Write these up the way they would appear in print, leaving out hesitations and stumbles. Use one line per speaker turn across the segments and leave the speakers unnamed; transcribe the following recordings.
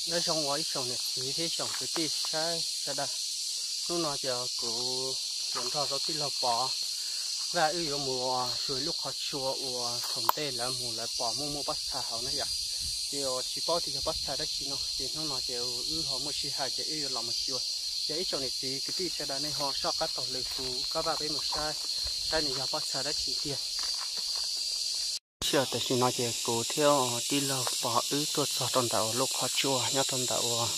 nó trong gói trồng này thì thế trồng cái tí sai đây lúc nào giờ cụ chuyển thọ có tí lợp bò ra ưu mùa rồi lúc họ chua của thùng tê là mùa lại bỏ mua bắt xà hậu này vậy thì chỉ bỏ thì bắt xà đó chỉ nó thì nó nói giờ ưu họ mua xì hai giờ ưu làm một chua giờ ít trồng này thì cái tí sai đây này họ sắp cắt tàu lưỡi phù các bạn biết một sai này giờ bắt xà đó chỉ tiền giờ thì nói giờ cụ theo tí lợp bò ưu tuột vào trong tàu lúc họ chua nhá trong tàu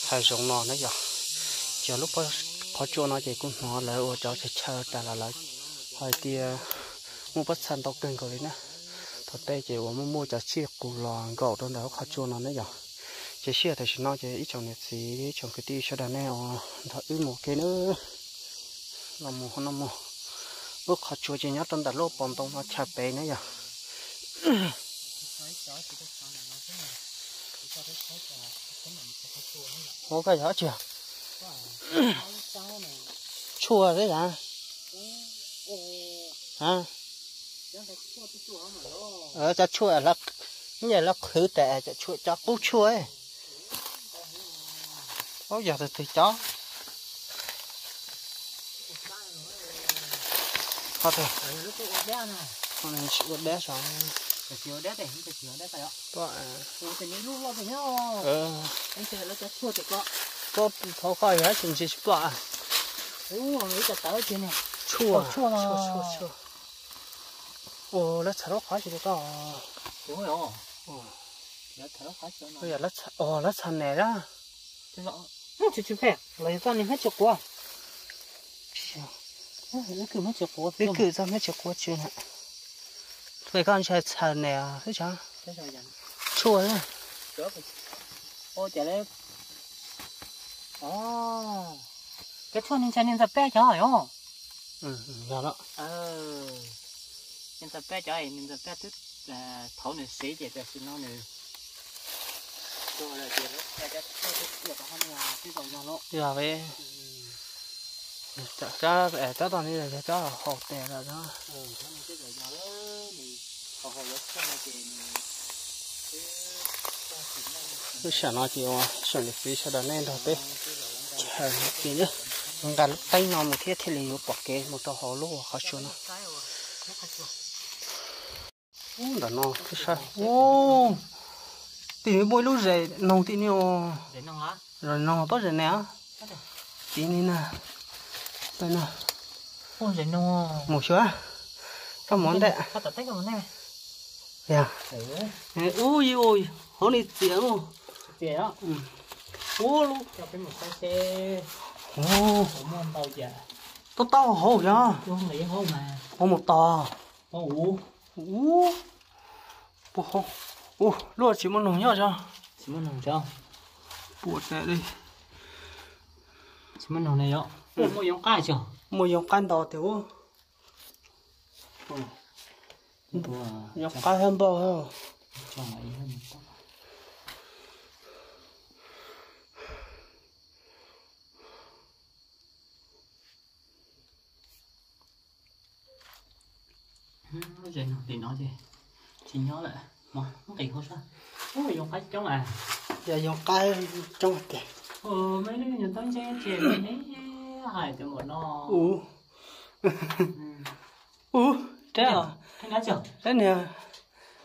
hai giống nó đấy giờ giờ lúc họ chua nó thì cũng nó lại ở chỗ sẽ chờ trả lại hai tia mua bắt săn tàu kênh rồi nè thật đây chỉ mua cho chiếc cù lò gạo trong đó họ chua nó đấy giờ chỉ xe thì nó chỉ ít trồng nhiệt gì trồng cái tia cho đàn neo thật ít một cái nữa làm một năm một lúc họ chua chỉ nhớ trong đó lốp bông tông nó chặt bể nữa giờ có cái đó chưa chua đấy hả hả cho chua là như là khử tệ cho chua cho cú chua ấy bao giờ thì chó có thể con này chịu bé xong chịu đét này không chịu đét phải không thì những lúc lo thì nhá anh sẽ lấy cho chua thì có khó khỏi hết chúng chỉ bỏ lấy cho tớ chứ này chua nó chả nó khó gì đó đúng rồi nó chả nó khó chứ bây giờ nó chả này đó chú phèn lấy ra nên hết chục quá nó cứ mất chục quá nó cứ ra mất chục quá chưa hả vậy con chơi chả này à thế chả chua đấy chả đấy cái chua nên ra bé cho hả không dạ đó nên ta bé cho ấy nên ta bé tức là thấu này xí vậy để xin nó này rồi là chuyện đó cái việc của hắn là cái dòng nó dạ vậy cho toàn đi là cho hột này là đó cái dòng nó thì hột nó không là chuyện cứ sợ nó chịu sợ được phí sợ đàn nên thôi bé chờ gì nữa gần lúc tay nó một thiết thì liền bỏ kế một tờ hồ lúa khó chịu nó đã nó cái sao tí bôi lúa rẻ nông tí nhiều rồi nông tốt rồi nè tí nè đây nè rẻ nông một số các món đấy các tập cái món này dạ ui hôm nay tiền không tiền đó luôn cho cái một cái xe mua tàu già to hổ nhá không nghĩ hổ mà hổ một to hổ luôn chỉ muốn nồng nhá cho chỉ muốn nồng cho buộc lại đi chỉ muốn nồng này đó mua giống cay chưa mua giống cay to thiếu giống cay hơn bao hơn cho ấy hơn nó gì thì nói gì chỉ nhớ lại mà nó kỳ không sao nó dùng cái chống à giờ dùng cái chống kìa mấy đứa nhìn tới xe chèn ấy hai cái một nó thế à thế nào chưa thế nè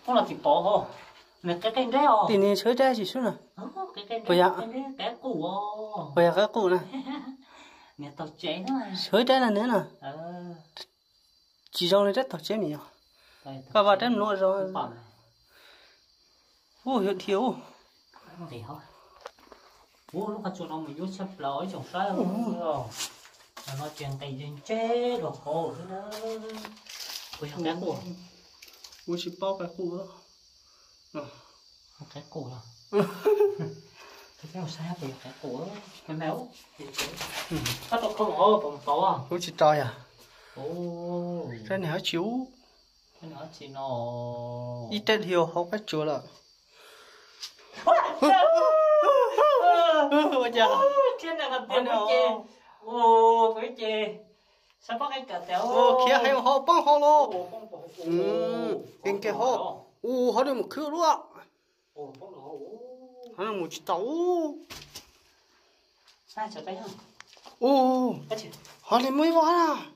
không là thịt bò không nè cái canh đấy không thì nè sới ra chỉ số nào cái canh bây giờ cái củ bây giờ cái củ này nè tàu chén này sới ra là nữa nè chỉ rau này rất thật chế nhiều các bạn đem nuôi rồi hiện thiếu lúc mà chúng nó mới vô chấp lối trồng trái rồi nó chuyện tay dân chế đồ khổ thế đó bây giờ cái củ chỉ bao cái củ đó cái củ à cái sao bây giờ cái củ cái méo các nó không có bông to à cũng chỉ trôi à cái này hả chú cái này chỉ nó ít tết hiểu không cách chúa là bây giờ trên này là tiền với chê với chê sao bắt cái cà téo kia hay họ băng họ luôn bên kia họ họ được một khứa luôn Nó là một chiếc tàu.
Sao cho tay không?
Ô, họ lấy mấy vỏ à?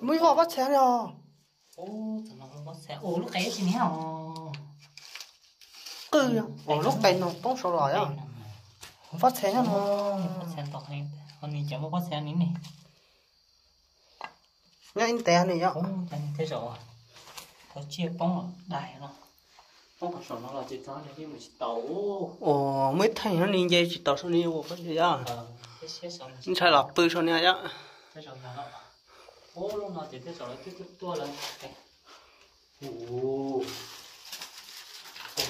Mấy vỏ bắt xe rồi.
Ô, thằng nó bắt xe. Ô, lúc đấy chị nhá.
Lúc tay nó bóng sổ rồi á. Bắt xe nó.
Bắt xe tao hay. Hôm nay chẳng có bắt xe nín này.
Nhá anh té này á.
Ô, thế rồi. Tao chia bóng ở đài nó. Bóng ở sổ nó là chỉ cho để đi một chiếc tàu.
Ồ, mấy thằng nó nhìn dây chỉ tàu số nhiều có gì á?
Cái xe sổ.
Anh trai lọc bự số này á.
Thế rồi nó. Ô, lúc nào thì thế rồi tiếp tua lên. Ồ.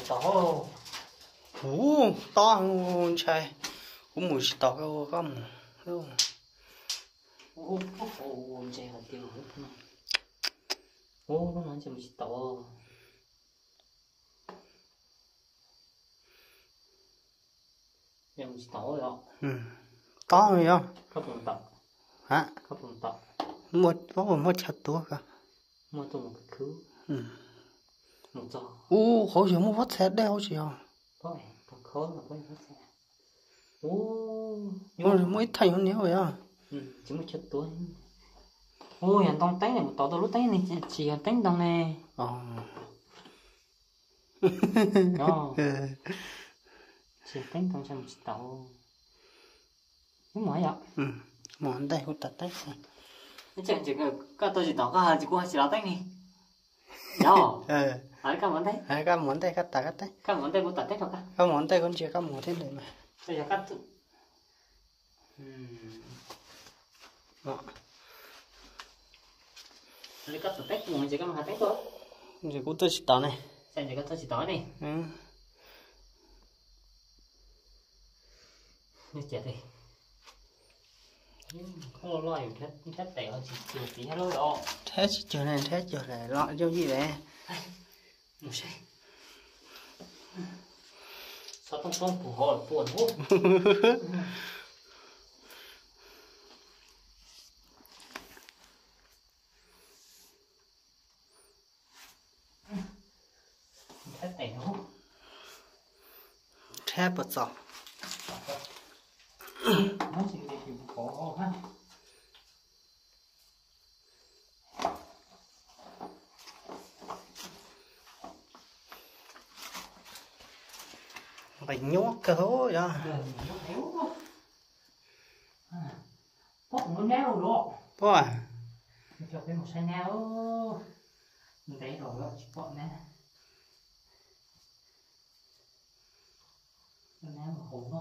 Tàu.
Ồ, to anh trai. Cũng mùi chỉ tàu cái con.
Ô, chạy hạt tiêu hết mà. Ô, nó nói chừng chỉ tàu. Em chỉ tàu rồi.
To rồi á.
Cấp một tập.
Hả?
Cấp một tập.
Một chặt tua cả.
Mua tôi một cái thứ. Một giò.
Ô, khó chịu một vắt xe đeo chứ à?
Thôi, thật khó là có vắt xe. Ô,
mỗi thằng nó nhiều rồi à?
Chỉ một chút tuổi. Ôi, anh tông tánh này, một tàu tôi lúc tánh này chỉ là tánh tông này. Đó. Chỉ tánh tông cho một tàu. Đúng rồi ạ.
Món đây cũng tắt tách.
Chẳng chỉ có tôi chỉ tỏ có hà chỉ qua chỉ là tách này. Đó. Đấy các món đây.
Các món đây cắt tay.
Các món đây cũng tắt tách rồi cả.
Các món đây con chưa các món thế này mà.
Bây giờ cắt tự. Đây cắt tách của mình chỉ có một hạt tách thôi.
Giờ cũng tôi chỉ tỏ này.
Xem chỉ có tôi chỉ tỏ này. Như chết đi. Không lo gì hết tệ ở chỉ tí hello đó.
Thế chờ này lo cho gì vậy?
Một xe. Sao tông phủ hồi buồn hút. Hết tệ nó.
Thế bật dọc.
Nó chỉ để chịu khổ ha.
Phải nhốt cơ hố vậy.
Bóc nó neo rồi.
Bố à?
Cho cái một xe neo. Mình thấy rồi đó, chỉ bọn nè. Neo mà khổ nó.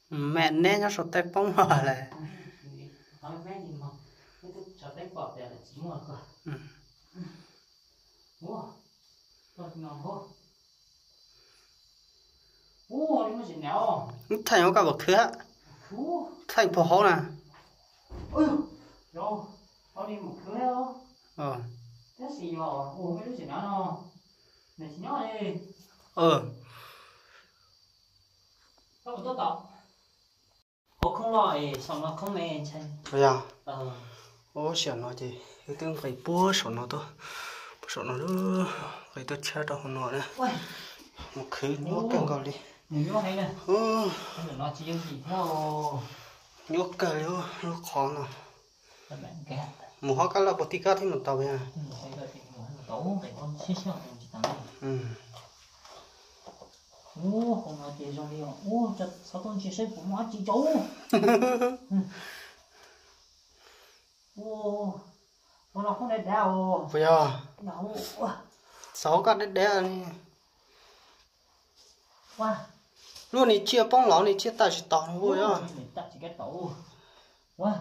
Mẹ nè nó sốt tay bóng hỏa lại.
Nói mẹ gì mà. Cái thức cho tay bọt để là chỉ mua cơ. Mua. Tôi ngon quá. Ô, đi mà chỉ nèo.
Thành nó cả bậc khứa. Thành phổ hố nè.
Ôi, rồi. Tôi đi một khứa đó. Thế gì mà. Ô, mấy đứa chỉ nèo nó. Này chỉ nèo đi. Sao mà tốt tỏ. Ô, không loại, xong nó không mê chạy.
Vậy à? Ô, xỉa nó thì cái tương phải bố sổ nó thôi. Sổ nó nữa. Phải tôi chết đâu nó nè. Một khứ nhốt càng gọi đi.
Nhốt hay nè. Nó chỉ những gì theo.
Nhốt càng nhốt, nó khó nào.
Một
hóa cá là bột tí cá thì một tàu vậy à?
Tàu phải con xíu xíu chỉ tặng này. Ô, không nói chuyện trong đi mà. Ô, sao tôi chỉ xếp cũng nói chị chú. Ô, nó không để đeo.
Vậy à?
Đâu.
6 cá đét đét này.
Wow.
Luôn này chia bóng lão này chia ta chỉ tàu nó vui á.
Ta chỉ cái tàu. Wow.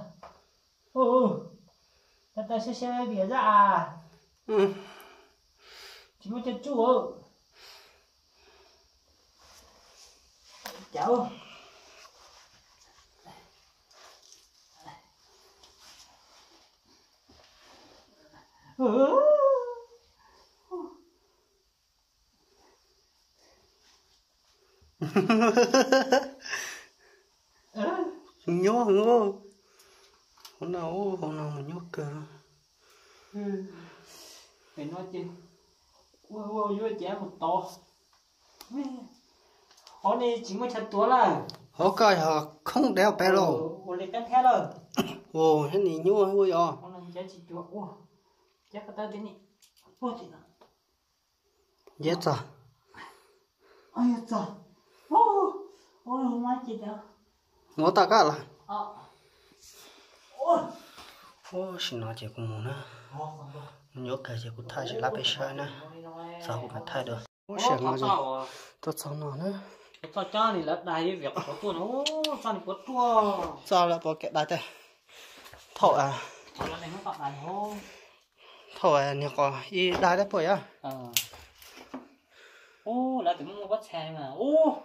Ta sẽ xem bìa ra à. Chỉ có chân chú ơ. Cháu.
Nhó hôm nào mà nhó cơ.
Phải nói chứ. ui ui chả một to hôm nay chỉ mới chặt tua là
họ coi họ không đeo bé lô
hôm nay cắt thế rồi
ồ thế này nhua ui à
hôm nay chả chỉ tua ui chả cái tay thế này ui chị nào
dễ sao
ai trời ôi ôi hôm nay chị nào
ngó ta cả là
ôi
ô xin nói chuyện của mình nè nhớ cái gì cũng thay chỉ là bé sai nè sao cũng phải thay được ô xin nói gì tôi sao nó nữa
sao cha này là đại việc của tôi nó sao này của tôi
sao lại bỏ cái đại thế thổi à
là này nó đại hô
thổi nhiều có y đại đấy bội à
ô là tụi mua bắt xe mà ô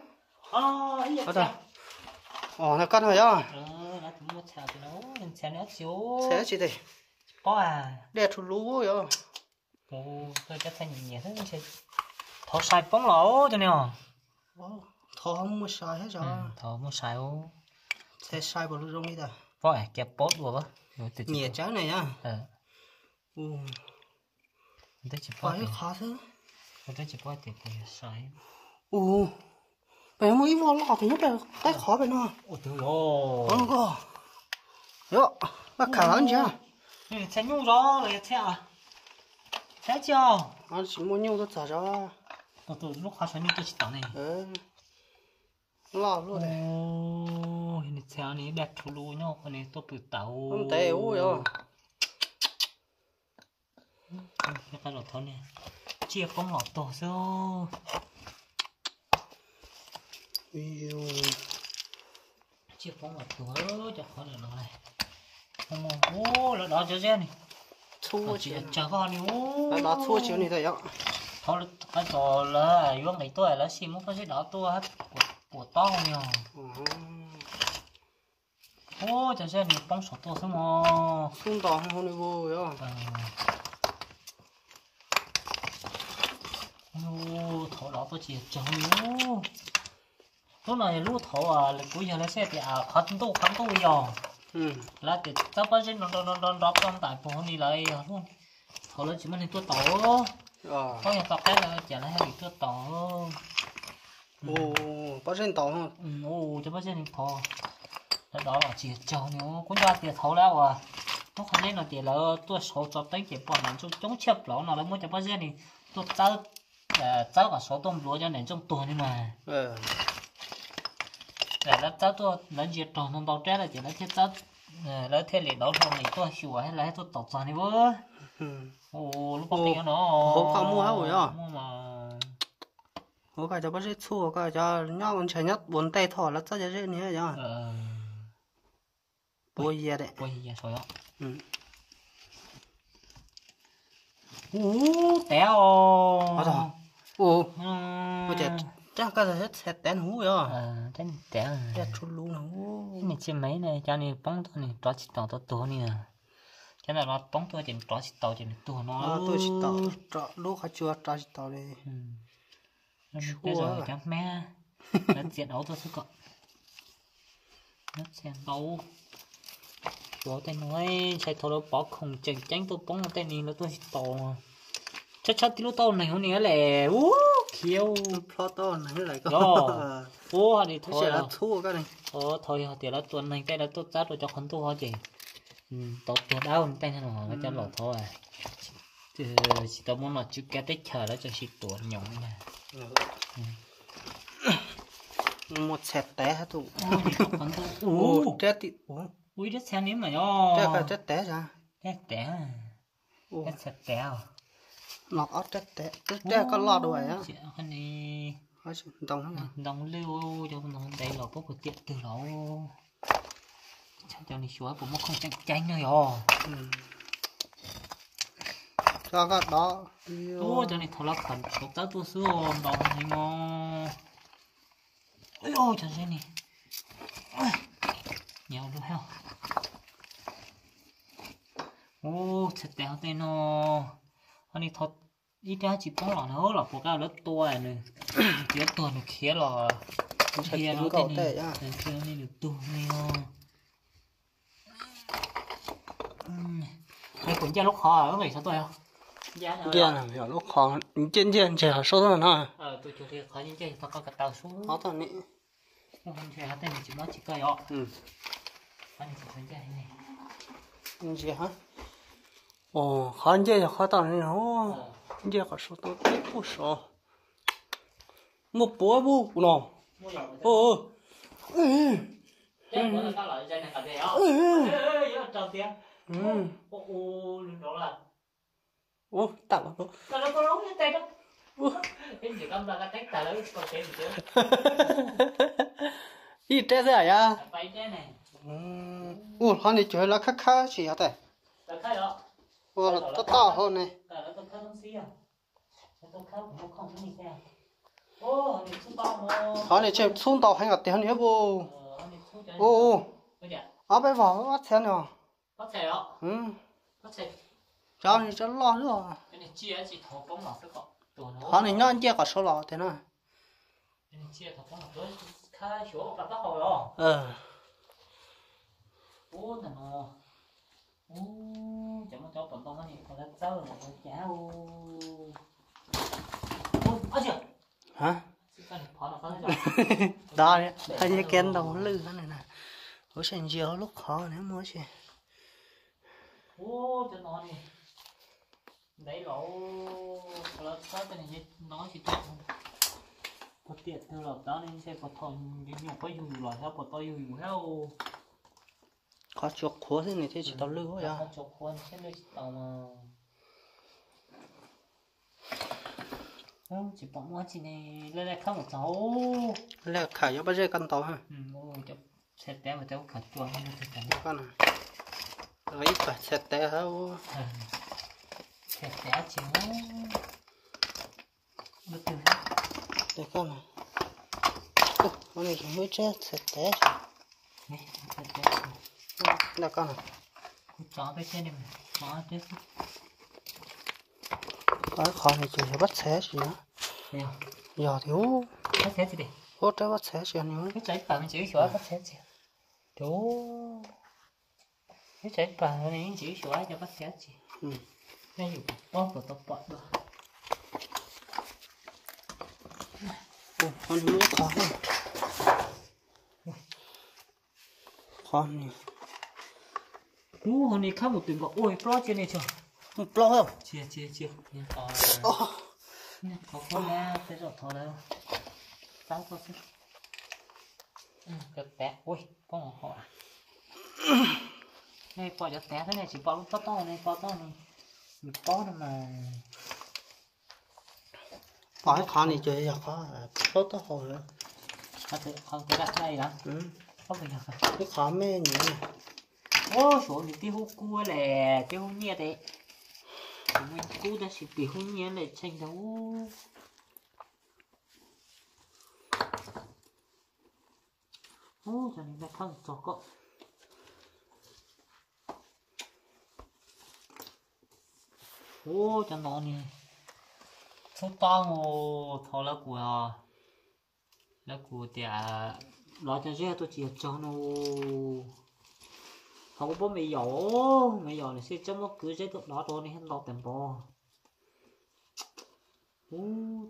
ý vậy
nó cắt rồi á
là tụi mua xe tụi nó xe nó xíu
xe gì đây
có à
để thu lú rồi
ô tôi chắc thay nhẹ thế chứ thọ sai bóng lỗ cho nè
thọ không mua sai hết rồi
thọ mua sai ô
xe sai bao lâu đi ta
phải kẹp bốt rồi bác
nhẹ trái này nhá
tôi chỉ
phải khó thế
tôi chỉ có tiền sai
bây giờ mới vào lọ thì nhất là cái khó vậy nó
ôi trời ơi
không có yo bác khả lắm chưa
xe nhung gió rồi xe à xe chưa
anh chỉ muốn nhung tôi trả cho
tôi lúc khó nhung tôi chỉ tao này
lọ luôn đấy
ôi này xe này đẹp thú lù nhau con này tôi bự tàu
không tệ ôi yo
cái cái lọt thôi nè chia con lọt tổ sao chia con lọt tổ cho con là nó này ô là đó cho xe này
thua chiều
chờ con này ô
đó thua chiều này thôi ạ
thôi cái trò là vô ngày tôi là xin muốn có gì đó tôi hết của to nhiều ô cho xe này bông sọt tôi xong mà
không to không đi vô rồi
ô thổ đó tôi chỉ chờ nhiều lúc này lúc thổ à là cuối giờ là xe thì khăn tu giờ là thì chắc phải xin đón trong tại phố đi lại luôn thổ là chỉ mình tôi tổ có nhà tập cái là chả là hay bị tôi tổ
bác xin tổ không
cho bác xin thổ đó là chỉ chờ nhiều cũng ra tiền thổแล้วà nó không nên là tiền là tôi số cho tới chỉ bọn mình chúng chép lỗ nào là muốn cho bác xin thì tôi cháu cả số tôm lúa cho nên trong tuần đi mà là cháu tôi là diệt tròn non tàu trái là chỉ là thiết cháu là thế lệ đó thôi này tôi hiểu hay là tôi tọt ra đi với lúc bắt tiền nó
không có mua hết rồi á
mua mà
có cái cho bác sĩ chua cái cho nhau còn chạy nhất bốn tay thỏ là chắc sẽ dễ nhé nhá bôi gì đấy
bôi gì rồi đó téo
bây giờ chắc cái là sẽ tén hú rồi
tén téo
để chút lú nào
này trên mấy này cho này bóng tôi này cho chỉ tàu tôi nè cho nên nó bóng tôi chỉ cho chỉ tàu chỉ tôi nó
tôi chỉ tàu cho lúc họ chưa cho chỉ tàu đây
bây giờ chắc mẹ nó diện ấu tôi sẽ cọ nó xem đâu bố tay nói chạy thầu nó bỏ không chừng tránh tôi bóng tay này nó tôi chỉ tàu chắc tí lúc tàu này hôm nay là khiêu
plot tàu này lại
có thì thôi
là thua cái này
thôi thì là tuần này cái là tôi giá rồi cho con tôi thôi chị tàu đau tay nó nó cho lọt thôi chỉ tao muốn là chữ cái tết chờ đó cho chị tuần nhộng mà
một sẹt té hả tụ chết thì
ui đất xe nín mà nhó
chết phải chết té ra
chết té chết sẹt té
lọt ớt chết té có lọt rồi á
anh đi đồng lưu cho đồng đây là bốc của tiệm từ đó cho này xóa cũng không tranh nữa rồi
cho cái đó
cho này thằng nó khẩn số tao tôi xưa đồng này ngon ôi cho thế này nhiều luôn heo thật đẹp tên nó anh đi thật ít ra chỉ có là nó là một cái lớp tua này lớp tua nó khía là kia nó tên này kia này được tua này nó hay cũng cho lúc họ ở vậy sao tôi không
Dạ là hiểu lúc khó trên trên chỉ là số thôi nè.
Tôi chủ thì khó như thế tao có cả tàu xuống.
Khó thôi nè.
Không thể hát tên chỉ mới chỉ coi ọ. Anh chỉ thấy cái này.
Gì hả? Ồ, khó như thế khó tao này nó. Giờ có số tôi biết có số. Một búa bu nó. Ồ.
Cái bữa tao lại chơi này cả thế ọ. Trâu tiếng. Đó là.
Tao nó.
Tao nó có lóng như tay đó. Cái gì cầm ra cái tách tao lấy con cái gì chứ.
Ý trái gì à?
Phải trái này.
Hắn đi chơi là khá khá gì hả thế?
Là khai đó.
Là to hơn này.
Là tôi khai không xí à. Tôi khai cũng không gì thế. Ô, này xuống tàu mà.
Hắn đi chơi xuống tàu hay là tiền nữa bu? Bây giờ bắt xe nữa.
Bắt xe đó. Bắt xe.
Cháu này cháu lo nữa.
Cái này chia chỉ thầu bóng lọt đó.
Hắn này nhon chia cả số lọ thế nào?
Cái này chia thầu bóng lọt đó. Khai số bắt tao hồi đó. Là nó. Chẳng có cháu còn tao này còn rất sâu là nó cháu. Chưa?
Hả? Đó đấy, thấy như kén đầu lư thế này nè. Ủa sao nhiều lúc khó nữa mua chứ.
Cho nó đi. Đấy lỗ là sao cái này nó chỉ tốt không. Có tiện từ lập đó nên sẽ có thằng cái nhục có dù là sao có tôi dù heo.
Có chuột khóa thế này thì chỉ tao lư thôi à.
Có chuột khóa chứ nó chỉ tao mà. Chỉ bỏ mua chỉ này lên đây không một cháu.
Là khải cho bao giờ căn tàu ha.
Chụp xe té mà cháu khẩn chuột nên là cái
con này. Rồi ít phải xe té hả?
Xe té chỉ nó. Được chưa?
Đây con này. Con này mới chết xe té.
Này, xe té.
Đây con này.
Chó cái trên này mà. Chó chết.
Cái khó này chỉ là bắt xe gì nữa. Giờ thì
bắt xe gì đi.
Trái bắt xe gì nữa.
Cái trái bằng chữ xóa bắt xe gì. Cái trái bằng này chữ xóa cho bắt xe gì. Cái gì bóp vào tập bọt đó.
Con này khó hơn. Con này.
Hôm nay khá một tiếng gọi ôi pro trên này chưa.
Pro không?
Chia. Có con nè, thế rồi thôi đâu. Sao thôi chứ. Được té, ui, có một họ. Này, bỏ cho té thế này chỉ bỏ lúc to này, mình có đâu mà.
Bỏ cái con này chơi giờ có to hồi nữa.
Không thể đặt đây lắm. Không phải được.
Cái khó mê nhỉ.
Số này tiêu hút cua lè, tiêu hút nhiệt đấy. Mình cú đã xịt tiêu hút nhiệt này tranh đấu. Cho nên là không cho cậu. Cho nó nè. Số to ngô thọ là của tiệt lo cho dễ tôi chỉ cho nó không có mày giỏ này sẽ chấm nó cứ dễ được đó rồi này hết lo tiền bò.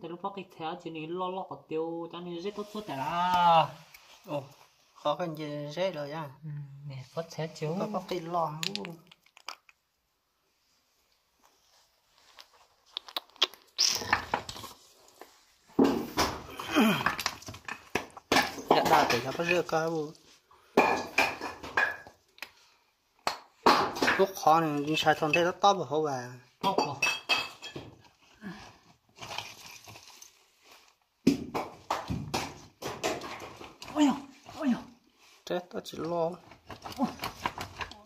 Tại lúc bắt cái thẻ chỉ này lo có tiêu cho nên dễ tốt suốt tại là.
Khó khăn gì dễ rồi nha.
Nè phát thẻ chiếu.
Có bắt cái lo. Đã đạt để cho bắt rửa ca bu. Lúc khó này đi xài thon thế nó to vào hậu à.
Tốt rồi. Ôi.
Chết tao chỉ lo.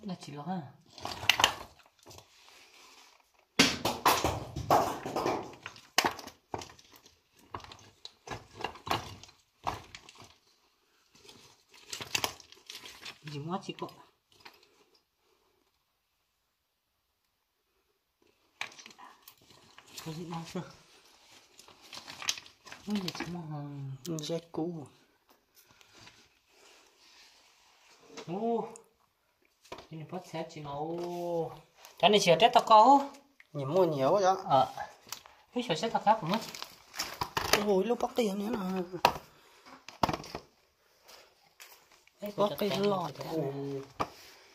Là chỉ lo ha. Gì mất chỉ có. Có gì đâu sao? Ôi là chỉ mong
Dễ cũ.
Cái này phát xe chỉ nó. Cái này chỉ chết tao có.
nhiều mua nhiều vậy
cái sợi sẽ thật khác cũng mất
ôi lúc bắt tiền nữa nè bắt tiền lọt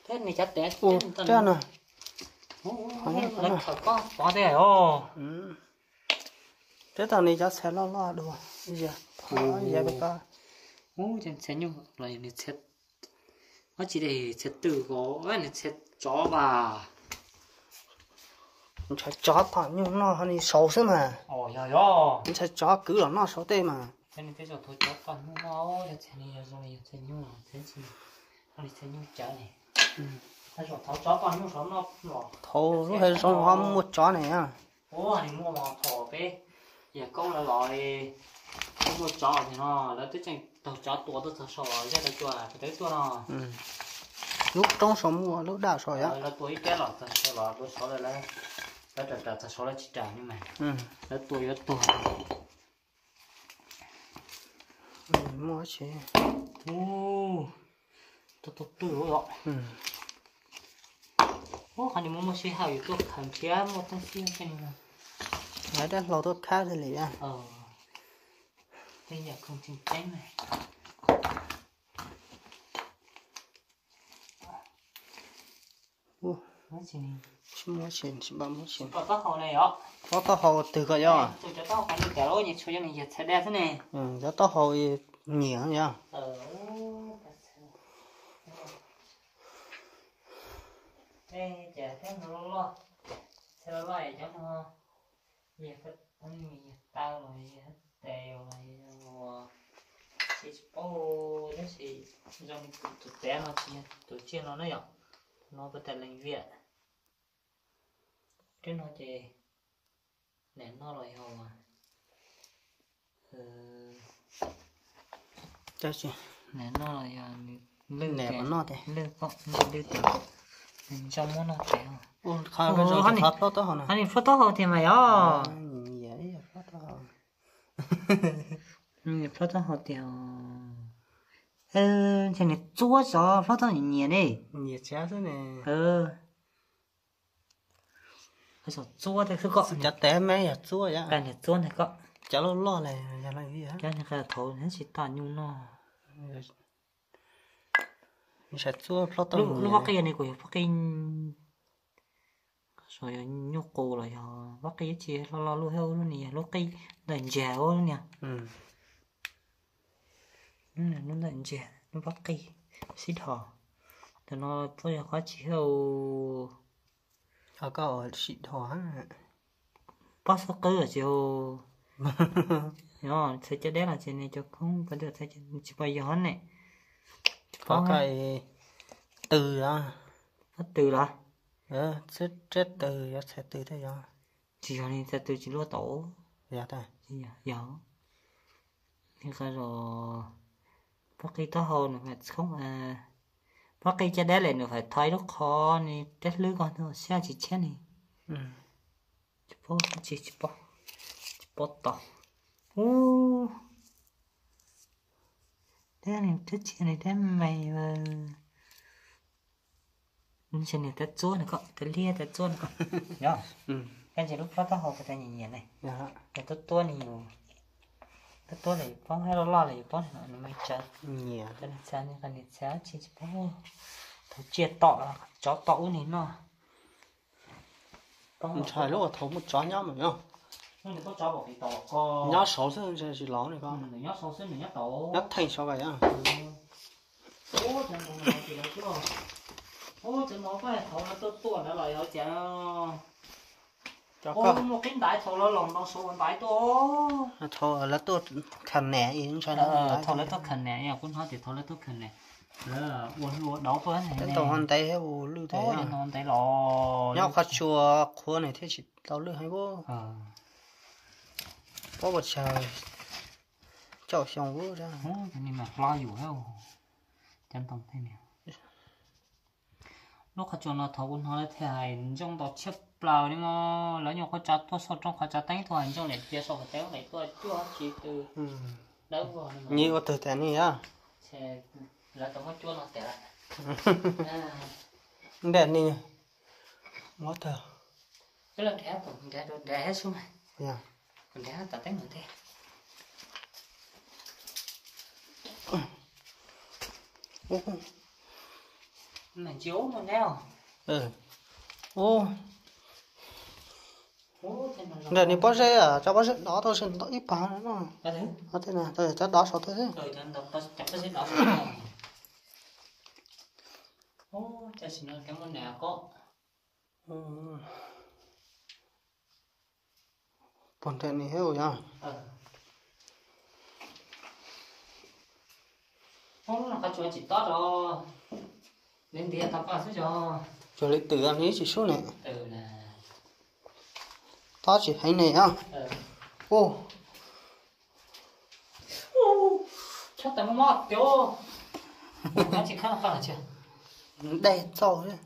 thế này chắc té
thế nè
lần thật có bỏ thế ô
thế tao này chắc sẽ lo được giờ giờ bây giờ
chẳng sẽ như lại này sẽ nó chỉ để sẽ từ có này sẽ chó bà
chạy chó thằng nhưng nó hay xấu thế mà chạy chó cứ là nó xấu tê mà
thế nên thế giờ thôi chó còn nó thế này rồi sẽ như thế gì nó sẽ như chó này thế rồi tháo chó còn như nó
thầu lúc hay xong không mua chó này à
anh mua mà thỏ bé giờ con là loại mua chó thì nó là tới chẳng tàu chó tua tôi thật sợ thế là chua phải tới chua nó
lúc trong sống mua lúc đã sỏi á
là tuổi cái lọ thật sợ lọ tôi sợ là thật sợ là chỉ trả nhưng mà là tuổi
mua chứ
tôi rồi anh mua xe hào tôi khẩn thiết một tấm xe cái này
đấy đó lò tôi khá rồi liền
bây giờ không chỉnh tránh này nó chỉ
mua tiền chỉ bao mua tiền
có tóc hồ này ạ
có tóc hồ từ cái đó
tôi cho tóc hồ này kéo lối như cho này giờ sẽ đẹp thế này
cho tóc hồ nhiều nha
đây giờ thế nó lo sẽ lo lại cho nó giờ phải ăn mì tao rồi hết đều rồi chỉ ô đó thì trong tụi bé nó tụi chia nó nhở nó có thể làm việc cái nó chỉ để nó lại hầu mà
chắc chứ
để nó lại lư
nè mà nó thế
lư con lư tiền trong món nó thế
khai cái rồi phát lót đó hả nè
anh phát tóc thì mày
vậy phát đó
phát tóc thì thế này chúa gió phát tóc nhiều này
nhiều chết thế này
cái số chúa thì cứ gọi
chặt té mấy à chúa vậy
cái này chúa này gọi
chả lo này nhà làm gì hả
cái này cái thầu nó chỉ toàn nhung nó
sẽ chúa phát tóc
lúc bắt cái này của bắt cái rồi nhúc cô rồi bắt cái gì lo luôn heo luôn nè lúc cái đèn dẻo luôn nè nó đèn dẻo nó bắt cái xịt hò thì nó bây giờ có chỉ heo
có xịt hò
bắt sóc cơ ở chiều nó sẽ cho đấy là chuyện này cho không phải được sẽ chỉ bây giờ này
có cái từ à
từ là
chết từ sẽ từ thế rồi
chỉ cho nên sẽ từ chỉ lo tổ
dạ ta
dạ thì cái rồi bắt cái tao hồ này phải không bắt cái cho đấy lại nó phải thay nó khó này chết lưới con thôi xe chỉ chết này chỉ bó tỏ thế này chết chuyện này thế mày mà chuyện này tết chúa này con tết lia tết chúa này con nhá cái gì lúc phát tao học cái gì này cái tết chúa này tết chúa này phong hay lo này phong này nó mới chơi
nhiều
cái này chơi chỉ phong thằng chia tọ chó tọ này nó
trời lúc thấu một chó nhá mà nhá
nó có chó bỏ cái tọ co
nhá sáu sơn sẽ chỉ lóng này con
nhá sáu sơn này nhá tọ
nhá thành sao vậy á
chân nó thì nó chưa chân nó phải thấu nó tốt nó lại ở chả một cái đại thấu nó lòng nó số đại to
thấu là tốt khẩn nẻ yên cho
nó thấu là tốt khẩn nẻ nha cũng nói thì thấu là tốt khẩn nẻ uốn đấu tôi này
cái tàu hoàn tay hay u lưu thế
à hoàn tay lò
nhau khát chua khô này thế chỉ tàu lưu hay bố có một trời chậu xong vô ra
nhưng mà lo dù heo chân tông thế này lúc khát chua nó thấu cũng nói thế này trong đó chép bao nhưng mà lỡ nhau có chặt tôi sau trong khát chặt tay thôi trong này kia sau khát này tôi chưa chỉ từ đâu rồi
nhiều từ thế này á
là tao có chua nó tệ
đèn này mất thở
cái là đẻ hết xuống này.
Dạ.
Còn đẻ ta tánh người thế. Này chiếu mà neo.
Ô. Để đi bó rễ à, cho bó rễ đó thôi xin ít phá nữa nó. Có thế nào, tôi cho đó số thôi thế.
Chắc bó rễ đó. Ô, cho xin lỗi cảm ơn nào có.
Bọn trẻ này hết rồi nha.
Ô, nó có chuyện chỉ tốt rồi. Lên đi tập vào chứ cho.
Cho lấy từ ăn ấy chỉ số này.
Là.
Đó chỉ hay này á. Ô.
Chắc tao mót tiêu. Nó chỉ khá là chưa.
Đây, rồi đấy.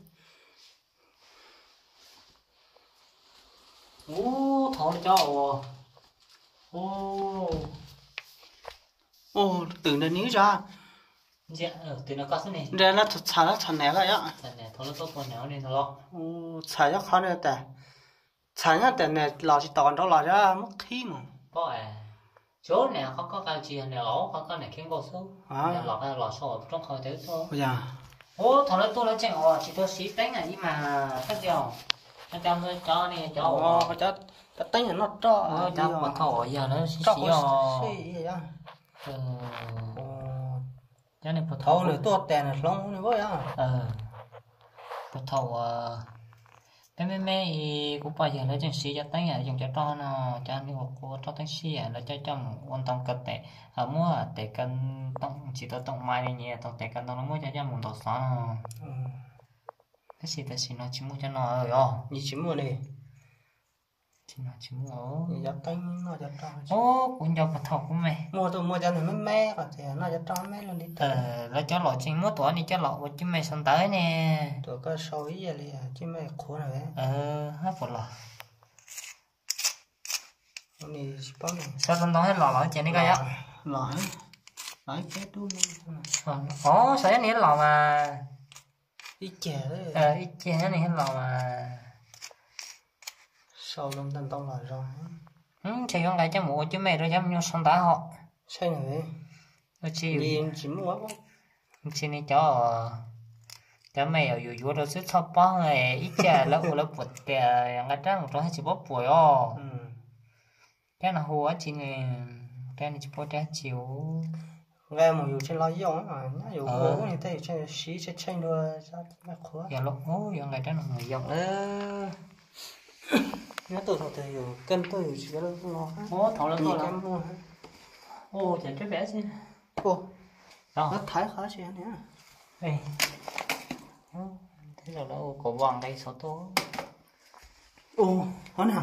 Ô, thỏ cho.
Ô, từ đây níu ra.
Dạ, từ nó có số này.
Đây là thật xả nó thành này lại á.
Thành này, thôi nó tốt con nào nên nó lọ.
Ô, xả cho khó này tè. Xả nhá tè này lò chỉ tòn đó lò ra mất khí mà.
Có à. Chỗ này không có cao chi này lỗ, có này khiến vô số. Lọ sổ trong khỏi thế thôi.
Dạ.
Ô, thằng tôi nói chẳng chỉ tôi xí đánh à nhưng mà các điều nó cho tôi cho này cho
cho đánh là nó cho
cho một thổ giờ nó xí cho nên một
thổ này tôi tiền là long này với á
một thổ mấy cũng bao giờ nó chẳng xí cho đánh à dùng cho nó cho nên một cô cho đánh xí à nó cho một quan tâm cơ tệ ở mua để cân tông chỉ tôi tông mai nhẹ tông để cân nó mới cho một tổ sáng cái gì nó chỉ muốn cho nó rồi
như chỉ muốn này
chỉ muốn
như giật đánh nó giật cho
ô cũng cho một thầu của mày
mua cho này mẹ và thì nó giật cho mẹ luôn đi
nó cho lọ chính mua tuổi đi cho lọ của chứ mày xong tới nè
tụi có sâu ý vậy liền chứ mày khổ này
hết một lọ
này bao này
sao xong đó hết lọ chị đi coi á
lọ cái đu
ồ sao này lọ mà
ít chè đấy
ít chè này hết lọ mà
sau lông tân tông lại rồi
chỉ con cái cho mũ chứ mày rồi dám nhau xong tá họ
sao này
nó
chỉ mua quá
chỉ này cho mày ở dù đâu sức thấp quá này ít chè lớp bột kè ngay trắng một hai chỉ bóp bùi cái nào hùa chỉ này cái này chỉ bóp trái chiều
nghe một dù trên lo giống mà nó dù bố như thế trên xí trên tranh đua sao mẹ khó
giờ lúc ngố giờ ngày trắng người dòng
nó tôi thọ thì cân tôi chỉ có lo
ô thọ là tôi
làm mua
ô chẳng cái bé gì
ô nó thái khó chứ nhá
đây thế rồi đâu có vàng đây số tô
ô khó nào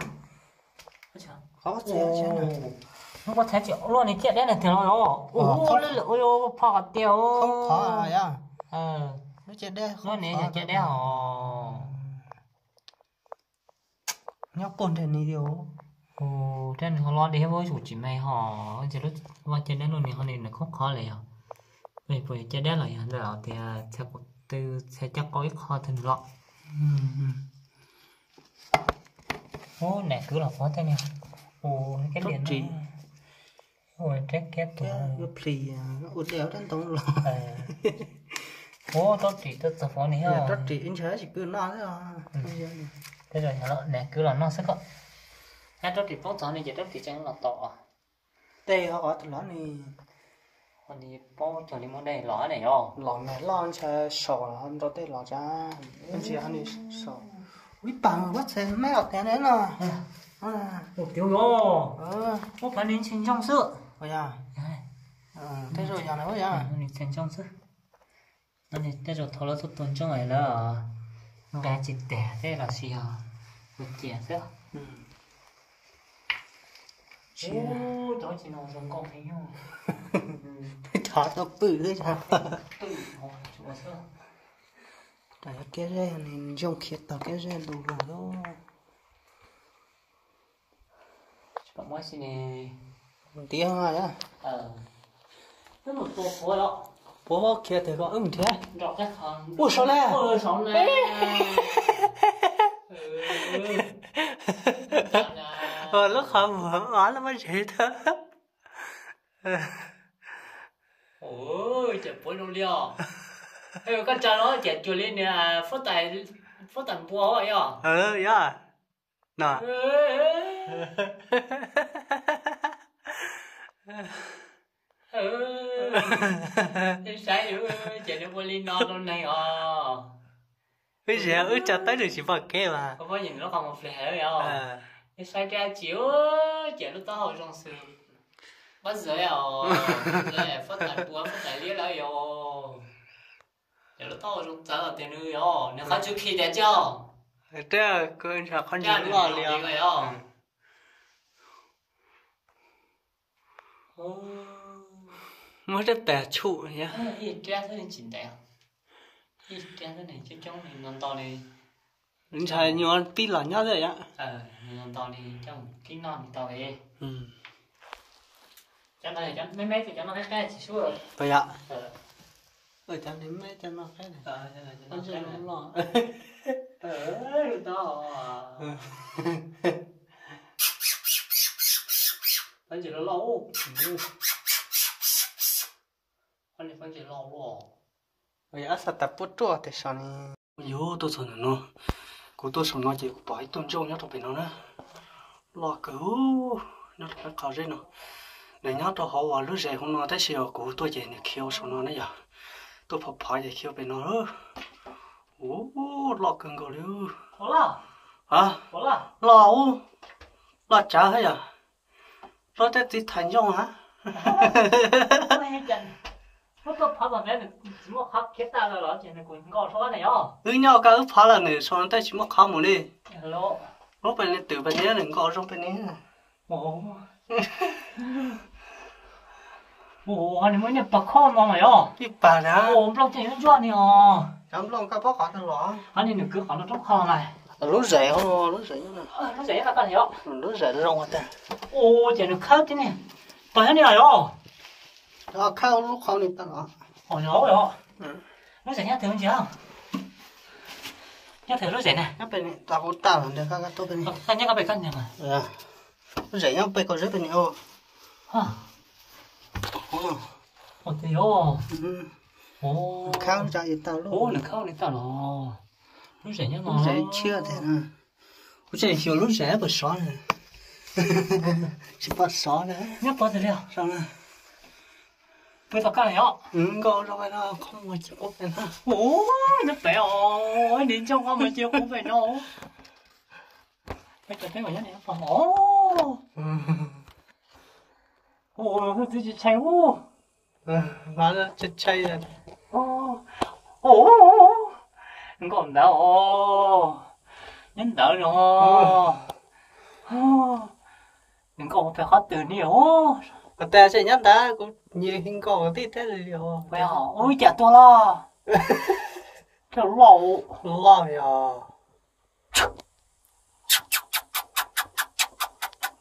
khó chứ
nó có thể chịu luôn này chết đấy này thì nó ô lên lửa ô phò tiêu
không khó à nó chết đấy
nó này chết đấy hả
nhóc con thế này điều
ồ trên họ lo đi với chủ chỉ mày họ chỉ lúc qua trên đấy luôn này họ này nó không khóเลยvề trên đấy rồi rồi thì theo từ sẽ chắc có ít khó thành lọ ô này cứ là khó thế này ô cái điện ôi trái kép tụi
nó phì út đéo đến tông lọ
ô tốt chỉ tốt phó này ha
tốt chỉ anh chơi chỉ cứ nói thôi
thế rồi nó nè cứ là nó sẽ có hai tốt chỉ phó này chỉ tốt chỉ chẳng là to
đây họ gọi từ lọ này
còn đi phó cho đi món đây lọ này không
lọ này lọ chơi sò hơn đó đây lọ cha anh chị anh đi sò quý bằng bắt xem mấy ở cái đấy nè
một tiêu rồi một phần đến trên trong sữa
bây giờ thế rồi giờ này bây giờ
nên trên trong sữa nên thế rồi thôi là tốt tuần trong này là cái chỉ tẻ thế là gì à một chè sữa ô đó chỉ nó giống con thấy nhau
thọ nó bự đấy cha
tự họ chùa sữa
tại cái rễ này dùng khiết tao cái rễ đủ rồi đó
bạn mới xin nè
tiếng rồi á
nó một tổ phối đó
bố kia thì có thế
rõ cái thằng
ủa sao nè
sao nè
lúc không vừa nói nó mới dễ thôi.
Ôi chả bố đâu liao. Ê con cha nó chả chùa lên nè phát tài bùa hỏi à.
Yeah. Nè.
Sai rồi chả nó bố lên nó đâu này à.
Bây giờ chả tới được chỉ vào kia mà.
Không có nhìn nó còn một lẻ rồi à. Cái sai ra chiếu chả nó tao hỏi trong sự bắt giới à. Rồi phát tài bùa phát tài liếc lại rồi. Chả nó tao trong trả là tiền nữa rồi. Nếu không chịu khi để cho.
Thế cứ chả con gì lo liền. Mới rất bẻ trụ nhá.
Hiện ra thế này chỉnh đẹp. Hiện ra thế này chứ trong này non to này.
Mình chạy nhiều pi là nhá rồi ạ.
Non to này trong cái non to này. Cho nó này cho mấy thì cho nó cái chỉ số rồi.
Vậy ạ. Cho đến mấy cho nó cái này.
Cho nó không lo. To. Phải chỉ nó lâu. Con này phải chỉ lâu rồi.
Vậy á sao tập bút chua thì sao này? Yo tôi sợ nó. Cô tôi sợ nó chỉ bỏ cái tôn trâu nhá trong bên nó nữa. Lo cứu nó phải cào dây nó. Để nhá tôi họ vào lúc rẻ không nó thấy siêu cô tôi chỉ này kêu sợ nó nữa giờ. Tôi phải phải để kêu bên nó nữa. Lo cưng cô luôn.
Có là.
Hả?
Có là.
Lo chả hay à? Lo tới tí thành nhau hả?
Nó có phá bằng này chỉ một khắc kết ta rồi đó, chỉ là cũng có số này nhá.
Nhau cả phá là này, sau đó chỉ một khắc một đi.
Hello.
Lúc bên này từ bên này đừng có trong bên này.
Anh mới nhập bạc con mà nhá.
Đi bà đã.
Long tiền nó cho nè.
Chấm long cái bóc hạt nó.
Anh đi cứ còn nó trong kho này.
Lúc rẻ không, lúc rẻ nữa.
Nó rẻ là cái gì đó.
Lúc rẻ rong hết ta.
Chỉ được khát thế này. Tại thế này rồi.
Khao lúc khao đi ta nó.
Nhớ rồi. Nó rẻ nhá thử chưa? Nhá thử nó rẻ này.
Nhá bên này ta cũng ta làm được các tốt bên này.
Anh nhá cái bề cân này mà.
Nó rẻ nhá bên có rẻ bên này ô.
Thì ô.
Khao ra thì tao luôn.
Nó khao này tao nó. Nó rẻ nhá nó.
Lúc rẻ chưa thế nè. Lúc rẻ hiểu lúc rẻ bớt xóa này. Chỉ bớt xóa đấy.
Nhá bớt rồi liệu.
Sao nè.
Bây giờ cái này ạ.
Có rồi nó không mà chịu phải nó.
Nó bé ơi, đến trong không mà chịu cũng phải nó. Bây giờ cái này này phòng. Tôi chỉ chạy ô.
Nó chết chay rồi.
Không còn đâu. Nhấn đỡ rồi. Đừng có phải khó từ nhiều.
Ta sẽ nhắc đã cũng nhiều hình cổ tí thế là liệu.
Vậy hả? Ôi chả to lo. Kiểu lầu.
Lo rồi.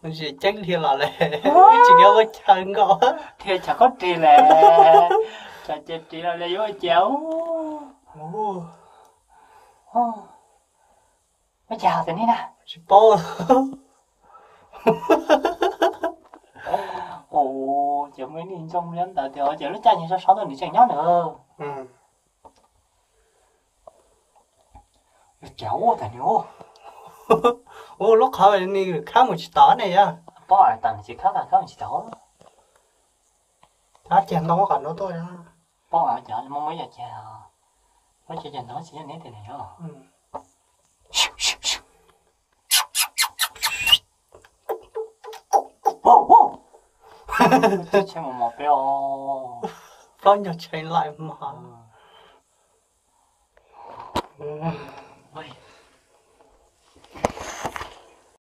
Mình sẽ tránh thì là lệ. Chỉ có cái chân cổ.
Thế chả có trì lệ. Chả trì là lấy vô chéo. Nó chào thế này nè.
Chỉ bố.
Chỉ mới nhìn trong nhân tờ thì chỉ lúc cha nhìn sao sáu tuần thì chẳng nhớ nữa. Cháu thật nhiều.
Lúc họ đi khá một chút tỏ này á.
Bỏ ở tầng chỉ khá một chút tỏ.
Chèn nó còn nó thôi đó.
Bỏ ở chợ mong mấy giờ chào. Mấy giờ nó chỉ như thế này thôi. Tôi chơi một béo.
Bao nhiêu chơi lại mà.
Ôi.